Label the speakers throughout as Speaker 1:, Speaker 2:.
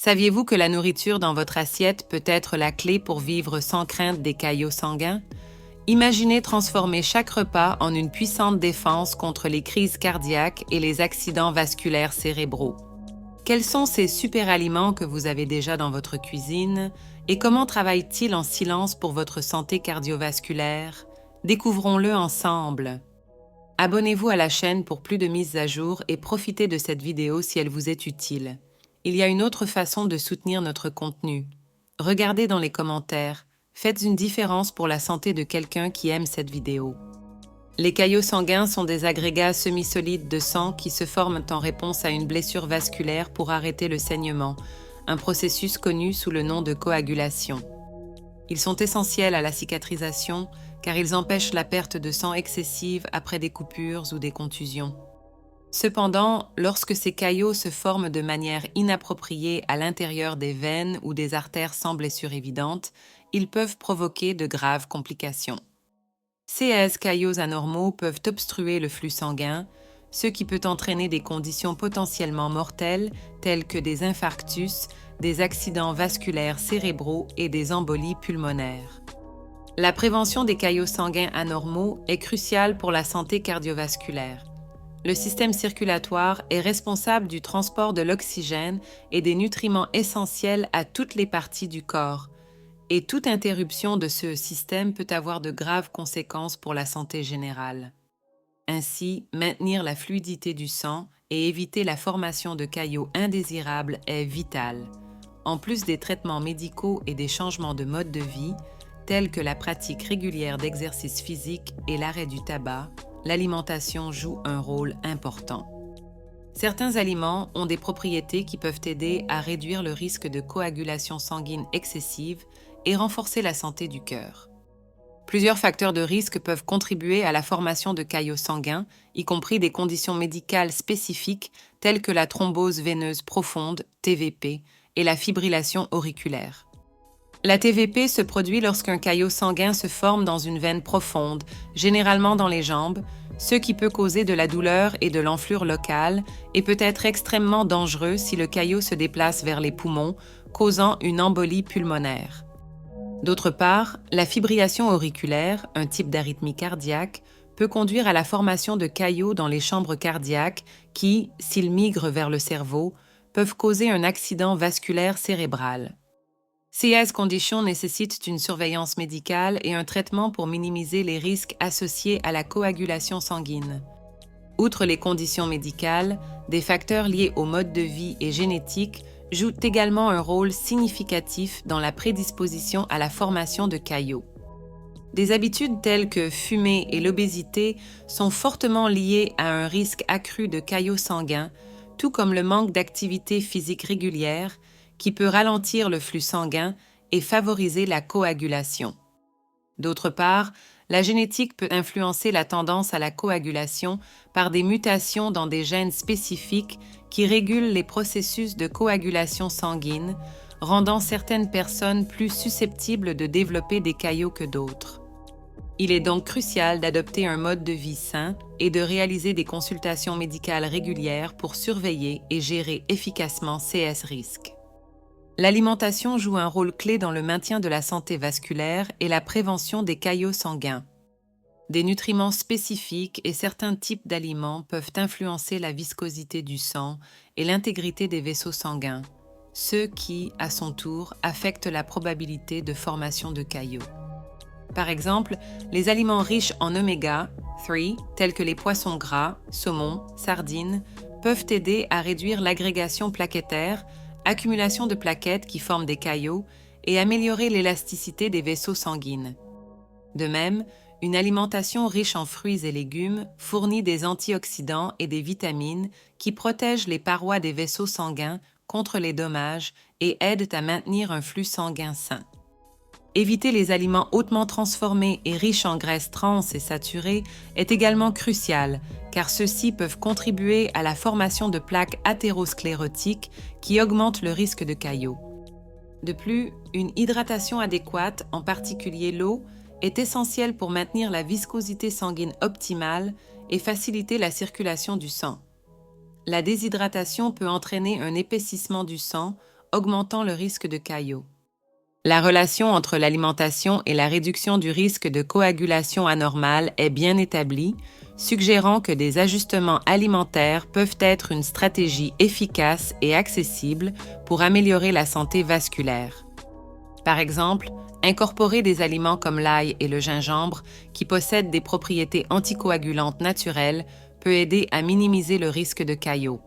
Speaker 1: Saviez-vous que la nourriture dans votre assiette peut être la clé pour vivre sans crainte des caillots sanguins? Imaginez transformer chaque repas en une puissante défense contre les crises cardiaques et les accidents vasculaires cérébraux. Quels sont ces super aliments que vous avez déjà dans votre cuisine et comment travaillent-ils en silence pour votre santé cardiovasculaire? Découvrons-le ensemble. Abonnez-vous à la chaîne pour plus de mises à jour et profitez de cette vidéo si elle vous est utile. Il y a une autre façon de soutenir notre contenu. Regardez dans les commentaires. Faites une différence pour la santé de quelqu'un qui aime cette vidéo. Les caillots sanguins sont des agrégats semi-solides de sang qui se forment en réponse à une blessure vasculaire pour arrêter le saignement, un processus connu sous le nom de coagulation. Ils sont essentiels à la cicatrisation car ils empêchent la perte de sang excessive après des coupures ou des contusions. Cependant, lorsque ces caillots se forment de manière inappropriée à l'intérieur des veines ou des artères sans blessure évidente, ils peuvent provoquer de graves complications. Ces caillots anormaux peuvent obstruer le flux sanguin, ce qui peut entraîner des conditions potentiellement mortelles telles que des infarctus, des accidents vasculaires cérébraux et des embolies pulmonaires. La prévention des caillots sanguins anormaux est cruciale pour la santé cardiovasculaire. Le système circulatoire est responsable du transport de l'oxygène et des nutriments essentiels à toutes les parties du corps, et toute interruption de ce système peut avoir de graves conséquences pour la santé générale. Ainsi, maintenir la fluidité du sang et éviter la formation de caillots indésirables est vital. En plus des traitements médicaux et des changements de mode de vie, tels que la pratique régulière d'exercice physique et l'arrêt du tabac, l'alimentation joue un rôle important. Certains aliments ont des propriétés qui peuvent aider à réduire le risque de coagulation sanguine excessive et renforcer la santé du cœur. Plusieurs facteurs de risque peuvent contribuer à la formation de caillots sanguins, y compris des conditions médicales spécifiques telles que la thrombose veineuse profonde, TVP, et la fibrillation auriculaire. La TVP se produit lorsqu'un caillot sanguin se forme dans une veine profonde, généralement dans les jambes, ce qui peut causer de la douleur et de l'enflure locale et peut être extrêmement dangereux si le caillot se déplace vers les poumons, causant une embolie pulmonaire. D'autre part, la fibrillation auriculaire, un type d'arythmie cardiaque, peut conduire à la formation de caillots dans les chambres cardiaques qui, s'ils migrent vers le cerveau, peuvent causer un accident vasculaire cérébral. Ces conditions nécessitent une surveillance médicale et un traitement pour minimiser les risques associés à la coagulation sanguine. Outre les conditions médicales, des facteurs liés au mode de vie et génétique jouent également un rôle significatif dans la prédisposition à la formation de caillots. Des habitudes telles que fumer et l'obésité sont fortement liées à un risque accru de caillots sanguins, tout comme le manque d'activité physique régulière, qui peut ralentir le flux sanguin et favoriser la coagulation. D'autre part, la génétique peut influencer la tendance à la coagulation par des mutations dans des gènes spécifiques qui régulent les processus de coagulation sanguine, rendant certaines personnes plus susceptibles de développer des caillots que d'autres. Il est donc crucial d'adopter un mode de vie sain et de réaliser des consultations médicales régulières pour surveiller et gérer efficacement ces risques. L'alimentation joue un rôle clé dans le maintien de la santé vasculaire et la prévention des caillots sanguins. Des nutriments spécifiques et certains types d'aliments peuvent influencer la viscosité du sang et l'intégrité des vaisseaux sanguins, ce qui, à son tour, affecte la probabilité de formation de caillots. Par exemple, les aliments riches en oméga 3, tels que les poissons gras, saumon, sardines, peuvent aider à réduire l'agrégation plaquettaire, accumulation de plaquettes qui forment des caillots et améliorer l'élasticité des vaisseaux sanguines. De même, une alimentation riche en fruits et légumes fournit des antioxydants et des vitamines qui protègent les parois des vaisseaux sanguins contre les dommages et aident à maintenir un flux sanguin sain. Éviter les aliments hautement transformés et riches en graisses trans et saturées est également crucial, car ceux-ci peuvent contribuer à la formation de plaques athérosclérotiques qui augmentent le risque de caillots. De plus, une hydratation adéquate, en particulier l'eau, est essentielle pour maintenir la viscosité sanguine optimale et faciliter la circulation du sang. La déshydratation peut entraîner un épaississement du sang, augmentant le risque de caillots. La relation entre l'alimentation et la réduction du risque de coagulation anormale est bien établie, suggérant que des ajustements alimentaires peuvent être une stratégie efficace et accessible pour améliorer la santé vasculaire. Par exemple, incorporer des aliments comme l'ail et le gingembre, qui possèdent des propriétés anticoagulantes naturelles, peut aider à minimiser le risque de caillots.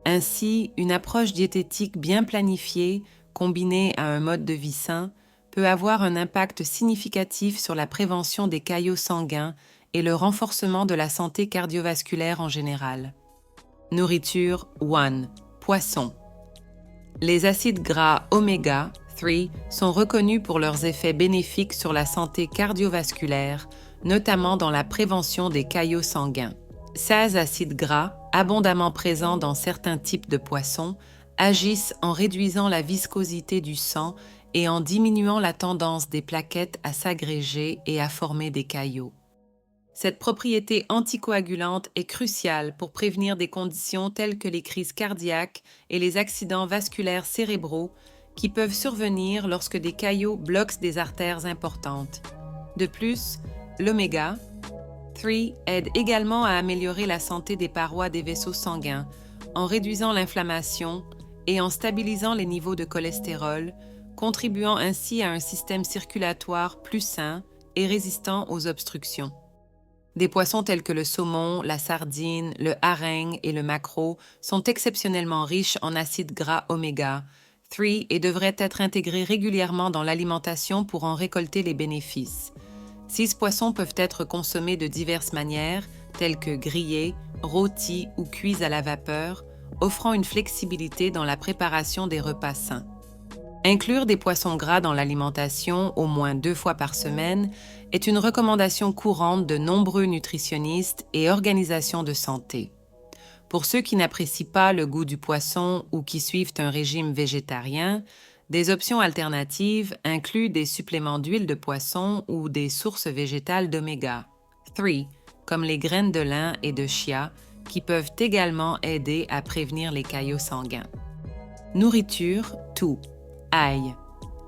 Speaker 1: Ainsi, une approche diététique bien planifiée, combinée à un mode de vie sain, peut avoir un impact significatif sur la prévention des caillots sanguins et le renforcement de la santé cardiovasculaire en général. Nourriture 1. Poisson. Les acides gras oméga 3 sont reconnus pour leurs effets bénéfiques sur la santé cardiovasculaire, notamment dans la prévention des caillots sanguins. Ces acides gras, abondamment présents dans certains types de poissons, agissent en réduisant la viscosité du sang et en diminuant la tendance des plaquettes à s'agréger et à former des caillots. Cette propriété anticoagulante est cruciale pour prévenir des conditions telles que les crises cardiaques et les accidents vasculaires cérébraux qui peuvent survenir lorsque des caillots bloquent des artères importantes. De plus, l'oméga 3 aide également à améliorer la santé des parois des vaisseaux sanguins en réduisant l'inflammation et en stabilisant les niveaux de cholestérol, contribuant ainsi à un système circulatoire plus sain et résistant aux obstructions. Des poissons tels que le saumon, la sardine, le hareng et le maquereau sont exceptionnellement riches en acides gras oméga 3 et devraient être intégrés régulièrement dans l'alimentation pour en récolter les bénéfices. Ces poissons peuvent être consommés de diverses manières, telles que grillés, rôtis ou cuits à la vapeur, offrant une flexibilité dans la préparation des repas sains. Inclure des poissons gras dans l'alimentation au moins 2 fois par semaine est une recommandation courante de nombreux nutritionnistes et organisations de santé. Pour ceux qui n'apprécient pas le goût du poisson ou qui suivent un régime végétarien, des options alternatives incluent des suppléments d'huile de poisson ou des sources végétales d'oméga 3, comme les graines de lin et de chia, qui peuvent également aider à prévenir les caillots sanguins. Nourriture 2. Ail.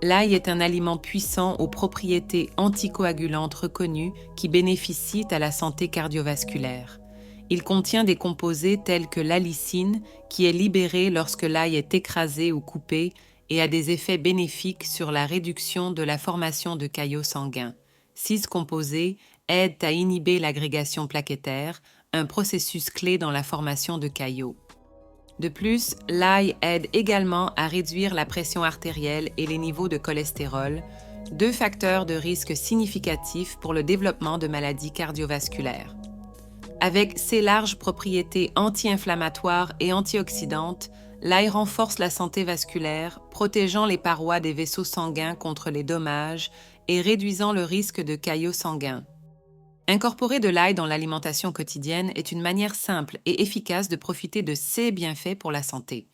Speaker 1: L'ail est un aliment puissant aux propriétés anticoagulantes reconnues qui bénéficient à la santé cardiovasculaire. Il contient des composés tels que l'allicine, qui est libérée lorsque l'ail est écrasé ou coupé et a des effets bénéfiques sur la réduction de la formation de caillots sanguins. Ces composés aident à inhiber l'agrégation plaquettaire, un processus clé dans la formation de caillots. De plus, l'ail aide également à réduire la pression artérielle et les niveaux de cholestérol, 2 facteurs de risque significatifs pour le développement de maladies cardiovasculaires. Avec ses larges propriétés anti-inflammatoires et antioxydantes, l'ail renforce la santé vasculaire, protégeant les parois des vaisseaux sanguins contre les dommages et réduisant le risque de caillots sanguins. Incorporer de l'ail dans l'alimentation quotidienne est une manière simple et efficace de profiter de ses bienfaits pour la santé.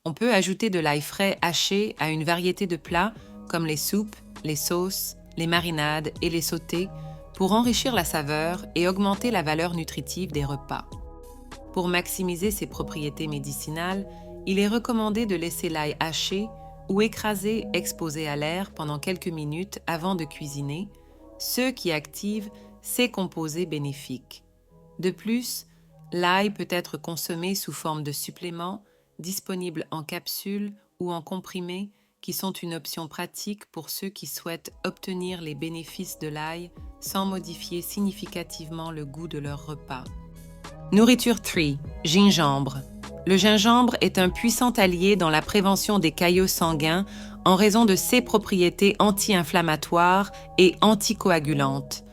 Speaker 1: On peut ajouter de l'ail frais haché à une variété de plats comme les soupes, les sauces, les marinades et les sautés pour enrichir la saveur et augmenter la valeur nutritive des repas. Pour maximiser ses propriétés médicinales, il est recommandé de laisser l'ail haché ou écrasé exposé à l'air pendant quelques minutes avant de cuisiner, ce qui active ces composés bénéfiques. De plus, l'ail peut être consommé sous forme de suppléments, disponibles en capsules ou en comprimés, qui sont une option pratique pour ceux qui souhaitent obtenir les bénéfices de l'ail sans modifier significativement le goût de leur repas. Nourriture 3. Gingembre. Le gingembre est un puissant allié dans la prévention des caillots sanguins en raison de ses propriétés anti-inflammatoires et anticoagulantes.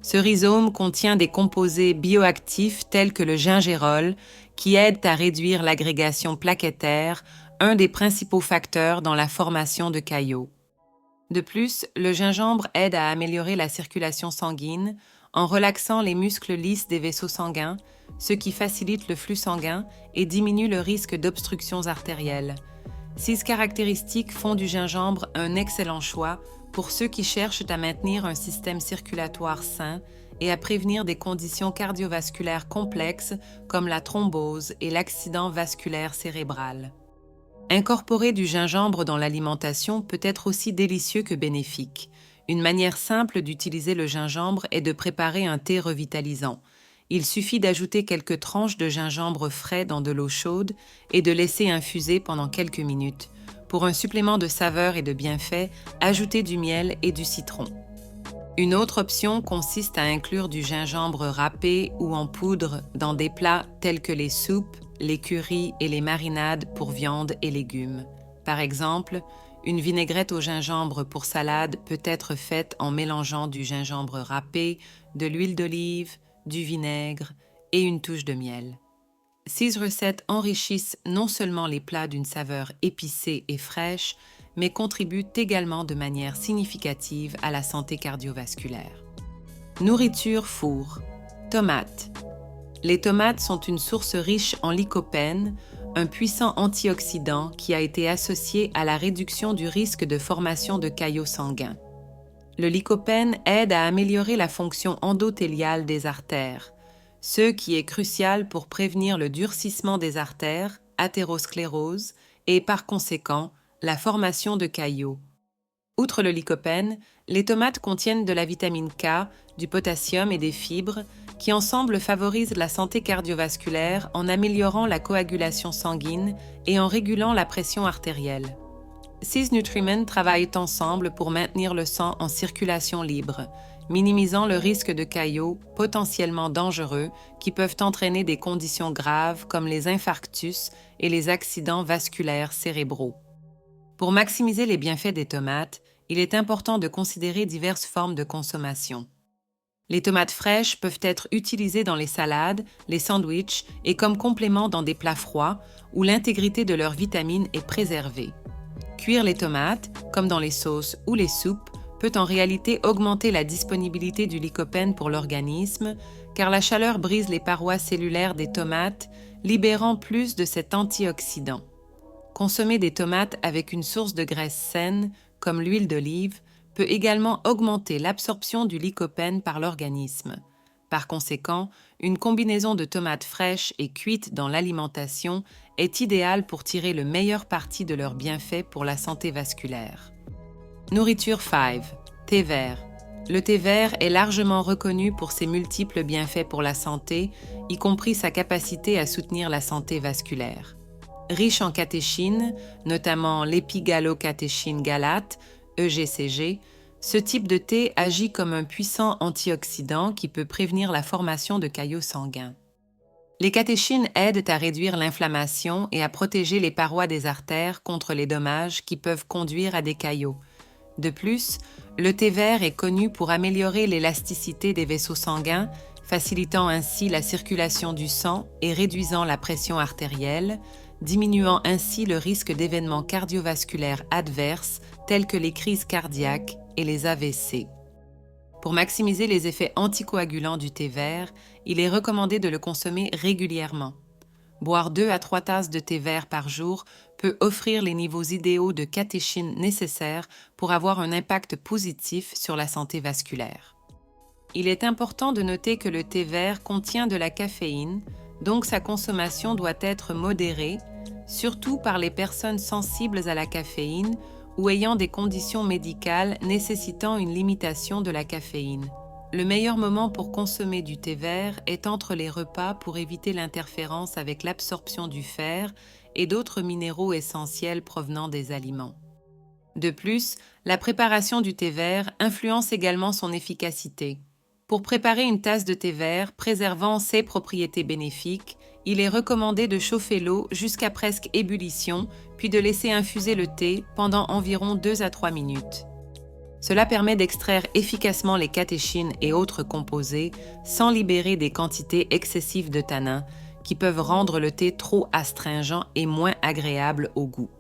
Speaker 1: Ce rhizome contient des composés bioactifs tels que le gingérol qui aident à réduire l'agrégation plaquettaire, un des principaux facteurs dans la formation de caillots. De plus, le gingembre aide à améliorer la circulation sanguine en relaxant les muscles lisses des vaisseaux sanguins, ce qui facilite le flux sanguin et diminue le risque d'obstructions artérielles. Ces caractéristiques font du gingembre un excellent choix pour ceux qui cherchent à maintenir un système circulatoire sain et à prévenir des conditions cardiovasculaires complexes comme la thrombose et l'accident vasculaire cérébral. Incorporer du gingembre dans l'alimentation peut être aussi délicieux que bénéfique. Une manière simple d'utiliser le gingembre est de préparer un thé revitalisant. Il suffit d'ajouter quelques tranches de gingembre frais dans de l'eau chaude et de laisser infuser pendant quelques minutes. Pour un supplément de saveur et de bienfait, ajoutez du miel et du citron. Une autre option consiste à inclure du gingembre râpé ou en poudre dans des plats tels que les soupes, les currys et les marinades pour viande et légumes. Par exemple, une vinaigrette au gingembre pour salade peut être faite en mélangeant du gingembre râpé, de l'huile d'olive, du vinaigre et une touche de miel. Ces recettes enrichissent non seulement les plats d'une saveur épicée et fraîche, mais contribuent également de manière significative à la santé cardiovasculaire. Nourriture four. Tomates. Les tomates sont une source riche en lycopène, un puissant antioxydant qui a été associé à la réduction du risque de formation de caillots sanguins. Le lycopène aide à améliorer la fonction endothéliale des artères, ce qui est crucial pour prévenir le durcissement des artères, athérosclérose, et par conséquent, la formation de caillots. Outre le lycopène, les tomates contiennent de la vitamine K, du potassium et des fibres qui ensemble favorisent la santé cardiovasculaire en améliorant la coagulation sanguine et en régulant la pression artérielle. Ces nutriments travaillent ensemble pour maintenir le sang en circulation libre, minimisant le risque de caillots potentiellement dangereux qui peuvent entraîner des conditions graves comme les infarctus et les accidents vasculaires cérébraux. Pour maximiser les bienfaits des tomates, il est important de considérer diverses formes de consommation. Les tomates fraîches peuvent être utilisées dans les salades, les sandwichs et comme complément dans des plats froids où l'intégrité de leurs vitamines est préservée. Cuire les tomates, comme dans les sauces ou les soupes, peut en réalité augmenter la disponibilité du lycopène pour l'organisme, car la chaleur brise les parois cellulaires des tomates, libérant plus de cet antioxydant. Consommer des tomates avec une source de graisse saine, comme l'huile d'olive, peut également augmenter l'absorption du lycopène par l'organisme. Par conséquent, une combinaison de tomates fraîches et cuites dans l'alimentation est idéale pour tirer le meilleur parti de leurs bienfaits pour la santé vasculaire. Nourriture 5. Thé vert. Le thé vert est largement reconnu pour ses multiples bienfaits pour la santé, y compris sa capacité à soutenir la santé vasculaire. Riche en catéchines, notamment l'épigallocatechin galate, EGCG, ce type de thé agit comme un puissant antioxydant qui peut prévenir la formation de caillots sanguins. Les catéchines aident à réduire l'inflammation et à protéger les parois des artères contre les dommages qui peuvent conduire à des caillots. De plus, le thé vert est connu pour améliorer l'élasticité des vaisseaux sanguins, facilitant ainsi la circulation du sang et réduisant la pression artérielle, diminuant ainsi le risque d'événements cardiovasculaires adverses tels que les crises cardiaques et les AVC. Pour maximiser les effets anticoagulants du thé vert, il est recommandé de le consommer régulièrement. Boire 2 à 3 tasses de thé vert par jour peut offrir les niveaux idéaux de catéchines nécessaires pour avoir un impact positif sur la santé vasculaire. Il est important de noter que le thé vert contient de la caféine, donc sa consommation doit être modérée, surtout par les personnes sensibles à la caféine ou ayant des conditions médicales nécessitant une limitation de la caféine. Le meilleur moment pour consommer du thé vert est entre les repas pour éviter l'interférence avec l'absorption du fer et d'autres minéraux essentiels provenant des aliments. De plus, la préparation du thé vert influence également son efficacité. Pour préparer une tasse de thé vert préservant ses propriétés bénéfiques, il est recommandé de chauffer l'eau jusqu'à presque ébullition, puis de laisser infuser le thé pendant environ 2 à 3 minutes. Cela permet d'extraire efficacement les catéchines et autres composés sans libérer des quantités excessives de tanins qui peuvent rendre le thé trop astringent et moins agréable au goût.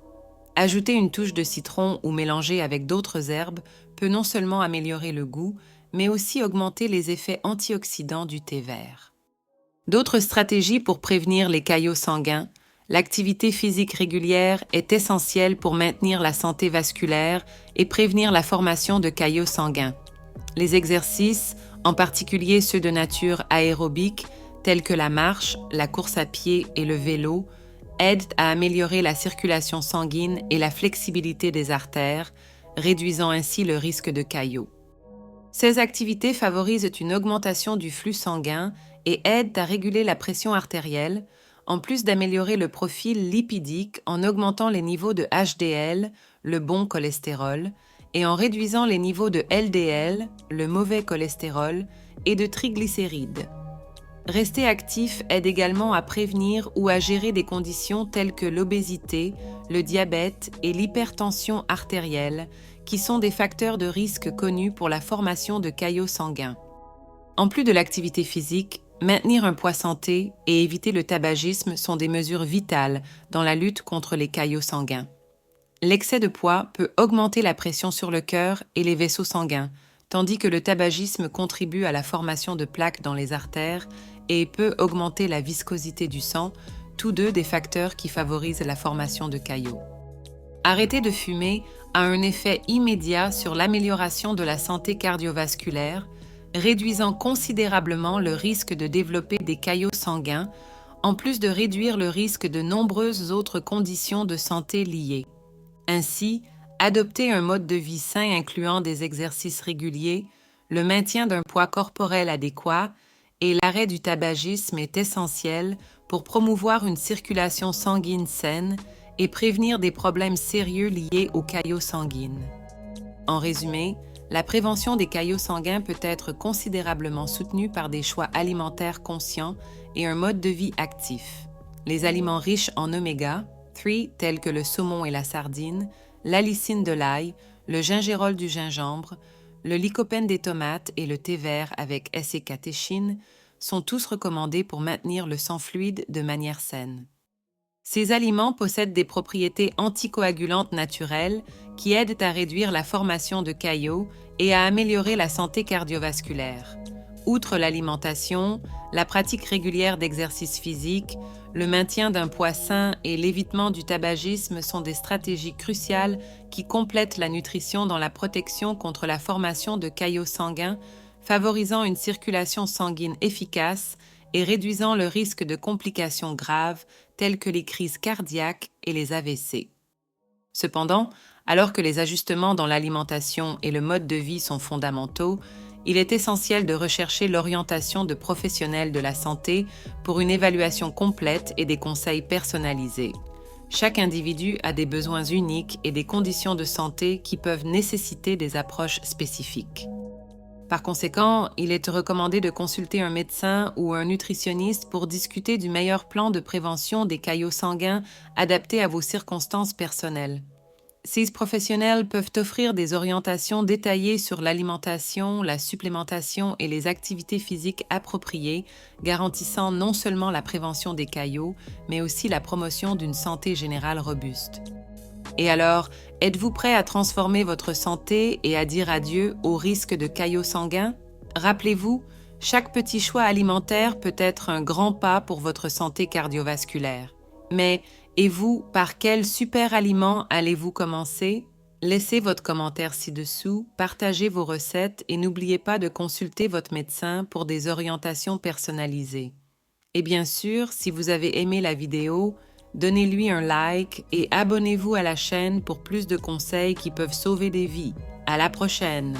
Speaker 1: Ajouter une touche de citron ou mélanger avec d'autres herbes peut non seulement améliorer le goût, mais aussi augmenter les effets antioxydants du thé vert. D'autres stratégies pour prévenir les caillots sanguins. L'activité physique régulière est essentielle pour maintenir la santé vasculaire et prévenir la formation de caillots sanguins. Les exercices, en particulier ceux de nature aérobique, tels que la marche, la course à pied et le vélo, aident à améliorer la circulation sanguine et la flexibilité des artères, réduisant ainsi le risque de caillots. Ces activités favorisent une augmentation du flux sanguin et aident à réguler la pression artérielle, en plus d'améliorer le profil lipidique en augmentant les niveaux de HDL, le bon cholestérol, et en réduisant les niveaux de LDL, le mauvais cholestérol, et de triglycérides. Rester actif aide également à prévenir ou à gérer des conditions telles que l'obésité, le diabète et l'hypertension artérielle, qui sont des facteurs de risque connus pour la formation de caillots sanguins. En plus de l'activité physique, maintenir un poids santé et éviter le tabagisme sont des mesures vitales dans la lutte contre les caillots sanguins. L'excès de poids peut augmenter la pression sur le cœur et les vaisseaux sanguins, tandis que le tabagisme contribue à la formation de plaques dans les artères et peut augmenter la viscosité du sang, tous deux des facteurs qui favorisent la formation de caillots. Arrêter de fumer a un effet immédiat sur l'amélioration de la santé cardiovasculaire, réduisant considérablement le risque de développer des caillots sanguins, en plus de réduire le risque de nombreuses autres conditions de santé liées. Ainsi, adopter un mode de vie sain incluant des exercices réguliers, le maintien d'un poids corporel adéquat et l'arrêt du tabagisme est essentiel pour promouvoir une circulation sanguine saine et prévenir des problèmes sérieux liés aux caillots sanguines. En résumé, la prévention des caillots sanguins peut être considérablement soutenue par des choix alimentaires conscients et un mode de vie actif. Les aliments riches en oméga 3 tels que le saumon et la sardine, l'allicine de l'ail, le gingérol du gingembre, le lycopène des tomates et le thé vert avec S-catéchine sont tous recommandés pour maintenir le sang fluide de manière saine. Ces aliments possèdent des propriétés anticoagulantes naturelles qui aident à réduire la formation de caillots et à améliorer la santé cardiovasculaire. Outre l'alimentation, la pratique régulière d'exercice physique, le maintien d'un poids sain et l'évitement du tabagisme sont des stratégies cruciales qui complètent la nutrition dans la protection contre la formation de caillots sanguins, favorisant une circulation sanguine efficace et réduisant le risque de complications graves telles que les crises cardiaques et les AVC. Cependant, alors que les ajustements dans l'alimentation et le mode de vie sont fondamentaux, il est essentiel de rechercher l'orientation de professionnels de la santé pour une évaluation complète et des conseils personnalisés. Chaque individu a des besoins uniques et des conditions de santé qui peuvent nécessiter des approches spécifiques. Par conséquent, il est recommandé de consulter un médecin ou un nutritionniste pour discuter du meilleur plan de prévention des caillots sanguins adapté à vos circonstances personnelles. Ces professionnels peuvent offrir des orientations détaillées sur l'alimentation, la supplémentation et les activités physiques appropriées, garantissant non seulement la prévention des caillots, mais aussi la promotion d'une santé générale robuste. Et alors, êtes-vous prêt à transformer votre santé et à dire adieu au risque de caillots sanguins? Rappelez-vous, chaque petit choix alimentaire peut être un grand pas pour votre santé cardiovasculaire. Mais, et vous, par quel super aliment allez-vous commencer? Laissez votre commentaire ci-dessous, partagez vos recettes et n'oubliez pas de consulter votre médecin pour des orientations personnalisées. Et bien sûr, si vous avez aimé la vidéo, donnez-lui un like et abonnez-vous à la chaîne pour plus de conseils qui peuvent sauver des vies. À la prochaine!